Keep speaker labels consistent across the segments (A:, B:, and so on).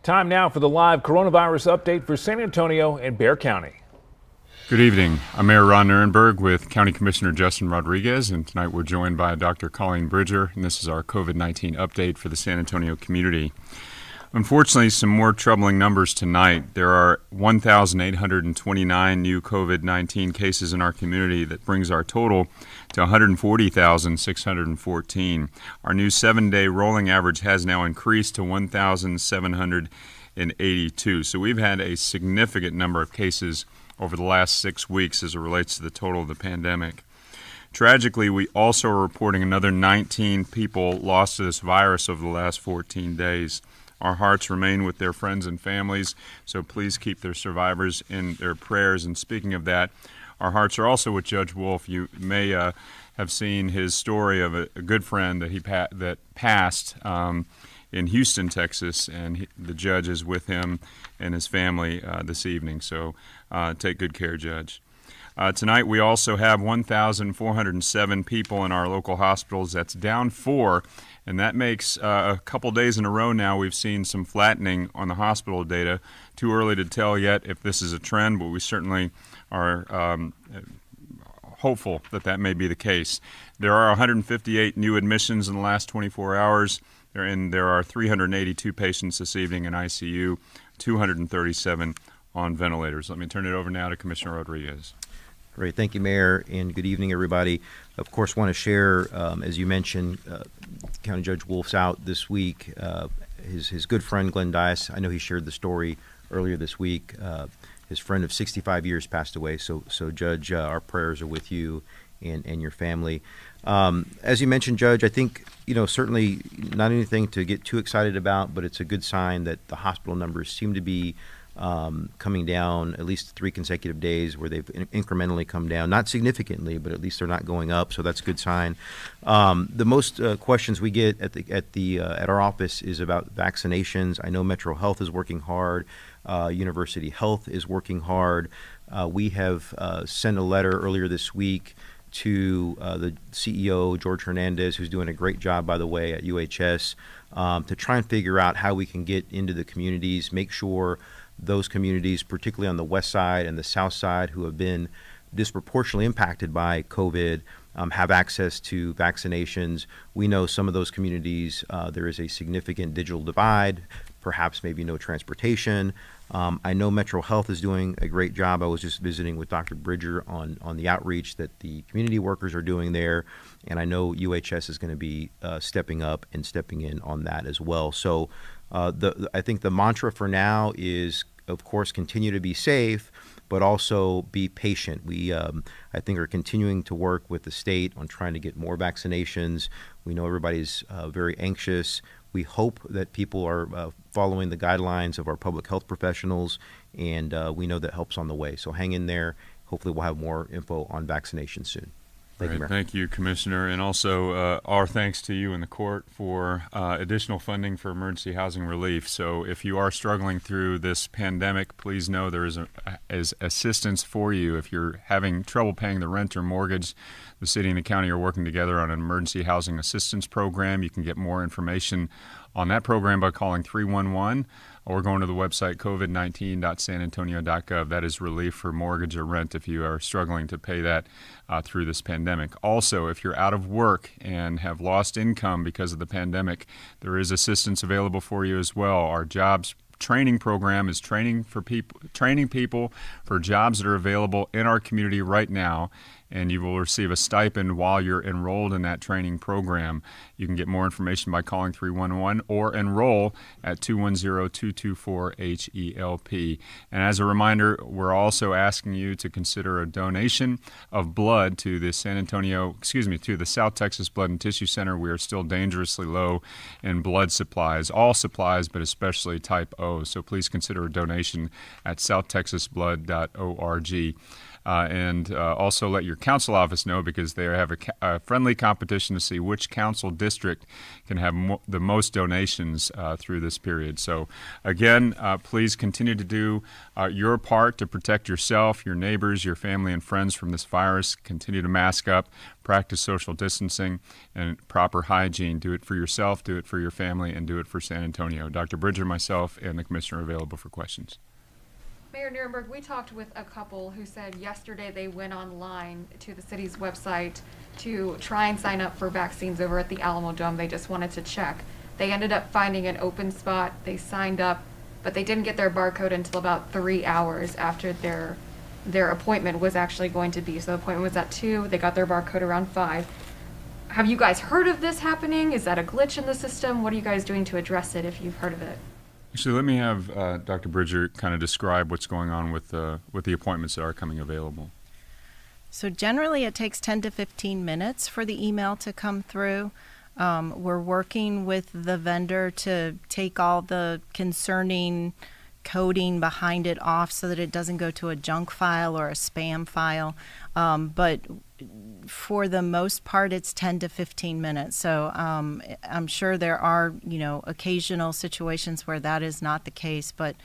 A: Time now for the live coronavirus update for San Antonio and Bexar County.
B: Good evening. I'm Mayor Ron Nirenberg with County Commissioner Justin Rodriguez, and tonight we're joined by Dr. Colleen Bridger, and this is our COVID-19 update for the San Antonio community. Unfortunately, some more troubling numbers tonight. There are 1,829 new COVID-19 cases in our community. That brings our total to 140,614. Our new 7-day rolling average has now increased to 1,782. So we've had a significant number of cases over the last 6 weeks as it relates to the total of the pandemic. Tragically, we also are reporting another 19 people lost to this virus over the last 14 days. Our hearts remain with their friends and families, so please keep their survivors in their prayers. And speaking of that, our hearts are also with Judge Wolf. You may have seen his story of a good friend that passed in Houston, Texas, and the judge is with him and his family this evening. So take good care, Judge. Tonight we also have 1,407 people in our local hospitals. That's down 4, and that makes a couple days in a row now we've seen some flattening on the hospital data. Too early to tell yet if this is a trend, but we certainly are hopeful that that may be the case. There are 158 new admissions in the last 24 hours, and there are 382 patients this evening in ICU, 237 on ventilators. Let me turn it over now to Commissioner Rodriguez.
C: Great. Thank you, Mayor, and good evening, everybody. Of course, want to share, as you mentioned, County Judge Wolf's out this week. His good friend, Glenn Dias, I know he shared the story earlier this week. His friend of 65 years passed away. So Judge, our prayers are with you and your family. As you mentioned, Judge, I think, certainly not anything to get too excited about, but it's a good sign that the hospital numbers seem to be coming down at least 3 consecutive days where they've incrementally come down, not significantly, but at least they're not going up. So that's a good sign. The most questions we get at our office is about vaccinations. I know Metro Health is working hard. University Health is working hard. We have sent a letter earlier this week to the CEO, George Hernandez, who's doing a great job, by the way, at UHS, to try and figure out how we can get into the communities, make sure those communities, particularly on the west side and the south side, who have been disproportionately impacted by COVID, have access to vaccinations. We know some of those communities, there is a significant digital divide, perhaps maybe no transportation. I know Metro Health is doing a great job. I was just visiting with Dr. Bridger on the outreach that the community workers are doing there, and I know UHS is going to be stepping up and stepping in on that as well. So I think the mantra for now is, of course, continue to be safe, but also be patient. We, I think, are continuing to work with the state on trying to get more vaccinations. We know everybody's very anxious. We hope that people are following the guidelines of our public health professionals, and we know that help's on the way. So hang in there. Hopefully we'll have more info on vaccination soon. Thank you, Mayor.
B: Thank you, Commissioner. And also our thanks to you and the court for additional funding for emergency housing relief. So if you are struggling through this pandemic, please know there is assistance for you. If you're having trouble paying the rent or mortgage, the city and the county are working together on an emergency housing assistance program. You can get more information on that program by calling 311 or going to the website covid19.sanantonio.gov. That is relief for mortgage or rent if you are struggling to pay that through this pandemic. Also, if you're out of work and have lost income because of the pandemic, there is assistance available for you as well. Our jobs training program is training people for jobs that are available in our community right now, and you will receive a stipend while you're enrolled in that training program. You can get more information by calling 311 or enroll at 210-224-HELP. And as a reminder, we're also asking you to consider a donation of blood to the to the South Texas Blood and Tissue Center. We are still dangerously low in blood supplies, all supplies, but especially type O. So please consider a donation at southtexasblood.org. and also let your council office know, because they have a friendly competition to see which council district can have the most donations through this period. So again, please continue to do your part to protect yourself, your neighbors, your family and friends from this virus. Continue to mask up, practice social distancing and proper hygiene. Do it for yourself, do it for your family, and do it for San Antonio. Dr. Bridger, myself, and the commissioner are available for questions.
D: Mayor Nierenberg, we talked with a couple who said yesterday they went online to the city's website to try and sign up for vaccines over at the Alamo Dome. They just wanted to check. They ended up finding an open spot. They signed up, but they didn't get their barcode until about 3 hours after their appointment was actually going to be. So the appointment was at 2. They got their barcode around 5. Have you guys heard of this happening? Is that a glitch in the system? What are you guys doing to address it if you've heard of it?
B: Actually, let me have Dr. Bridger kind of describe what's going on with the appointments that are coming available.
E: So generally it takes 10 to 15 minutes for the email to come through. We're working with the vendor to take all the concerning coding behind it off so that it doesn't go to a junk file or a spam file. But for the most part, it's 10 to 15 minutes. So I'm sure there are, occasional situations where that is not the case, but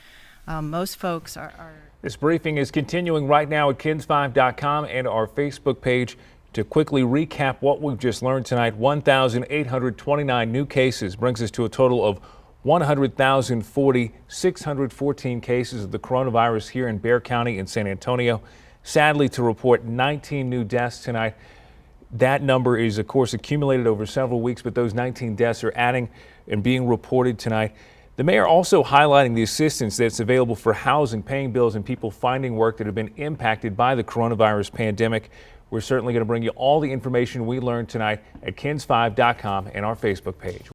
E: most folks are.
A: This briefing is continuing right now at KENS5.com and our Facebook page. To quickly recap what we've just learned tonight, 1,829 new cases brings us to a total of 100,040, 614 cases of the coronavirus here in Bexar County and San Antonio. Sadly, to report 19 new deaths tonight. That number is, of course, accumulated over several weeks, but those 19 deaths are adding and being reported tonight. The mayor also highlighting the assistance that's available for housing, paying bills, and people finding work that have been impacted by the coronavirus pandemic. We're certainly going to bring you all the information we learned tonight at KENS5.com and our Facebook page.